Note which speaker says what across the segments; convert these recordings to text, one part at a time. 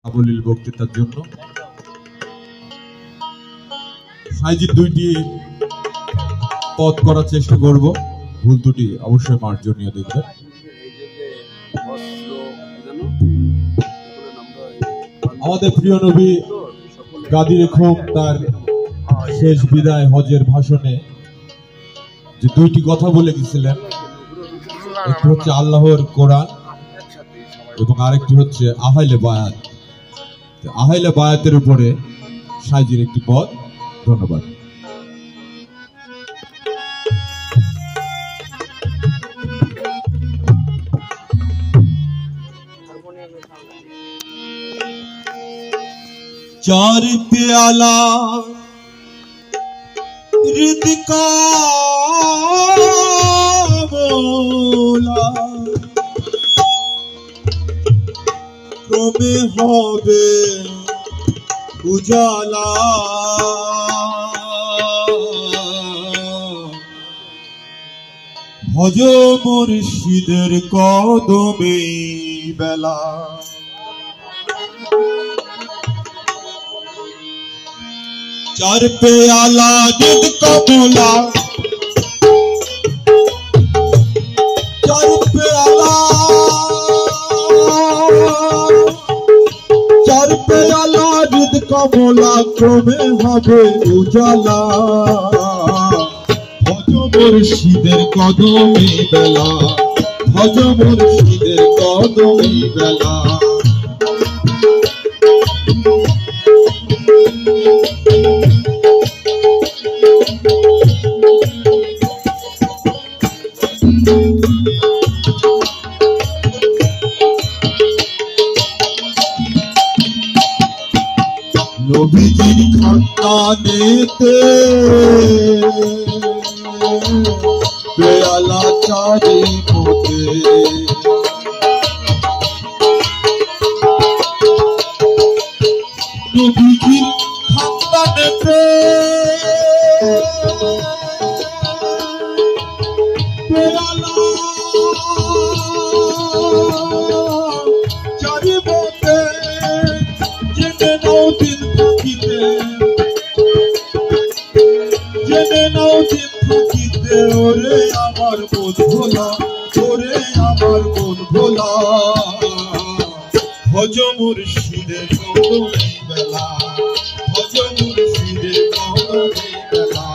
Speaker 1: আবলীল বক্তৃতার জন্য সাইজির দুইটি পদ করার চেষ্টা করব, ভুল ত্রুটি অবশ্যই মার্জনীয় দেখবেন। আমাদের প্রিয় নবী গাদিরে খুব তার শেষ বিদায় হজের ভাষণে যে দুইটি কথা বলে গেছিলেন, একটি হচ্ছে আল্লাহর কোরআন এবং আরেকটি হচ্ছে আহলে বায়াত। আহলে বায়াতের উপরে সাইজির একটি পদ। ধন্যবাদ। चार प्याला रिद का बोला ক্রমে হবে উজালা, ভজ মুর্শিদের কদমে বেলা। चार प्याला रिद का बोला, चार प्याला रिद का बोला क्रोमे হবে উজালা, ভজ মুর্শিদের কদমে বেলা, ভজ মুর্শিদের কদমে বেলা। নবীজির খানদানেতে পেয়ালা চারি পথে, নবীজির খানদানেতে পেয়ালা চারি পথে, জেনে নাও দিন থাকিতে, জেনে নাও দিন থাকিতে, ওরে আমার মন ভোলা, ওরে আমার মন ভোলা, ভজ মুর্শিদের কদমে বেলা, ভজ মুর্শিদের কদমে বেলা।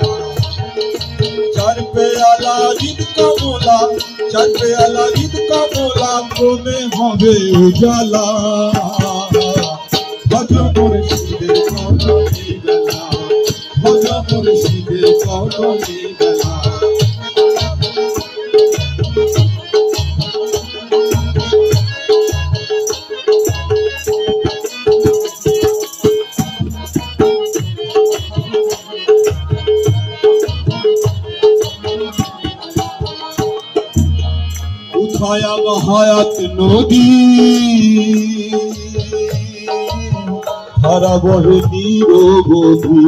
Speaker 1: চার পেয়ালা জিদ কা মোলা, চার পেয়ালা জিদ কা মোলা ক্রমে হবে উজালা, ভজ মুর্শিদের কদমে বেলা, ভজ মুর্শিদের কদমে বেলা। উঠায়া হায়াত নদী, ধারা বহে নিরবধি,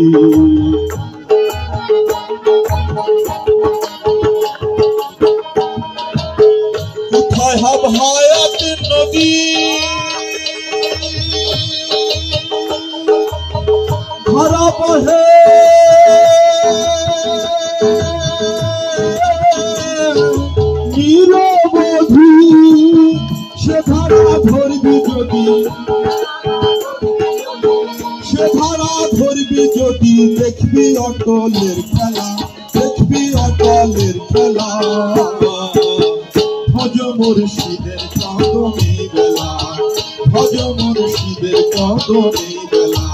Speaker 1: কোথায় হাব হায়াত নদী, ধারা বহে নিরবধি, সে ধারা ধরবি যদি, সে ধারা ধরবি যদি, দেখবি অটলের খেলা, দেখবি অটলের খেলা, ভজ মুর্শিদের কদমে বেলা, ভজ মুর্শিদের কদমে বেলা।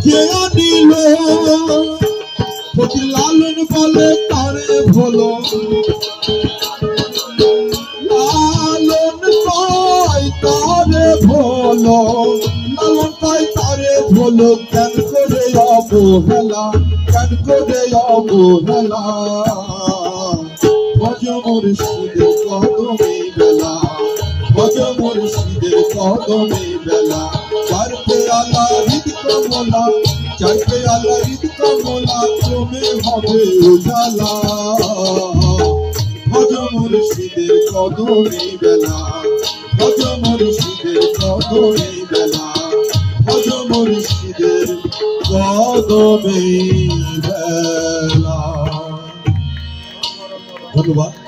Speaker 1: কে আনিল ফকির লালন বলে তারে ভোলো লালন কয় তারে ভোলো লালন কয় তারে ভোলো কেন করে অবহেলা কেন করে অবহেলা ভজ মুর্শিদের কদমে বেলা ভজ মুর্শিদের কদমে বেলা চার পেয়ালা হৃদ কমলা চার পেয়ালা হৃদ কমলা ক্রমে হবে উজালা ভজ মুর্শিদের কদমে বেলা ভজ মুর্শিদের কদমে বেলা ভজ মুর্শিদের কদমে বেলা। ধন্যবাদ।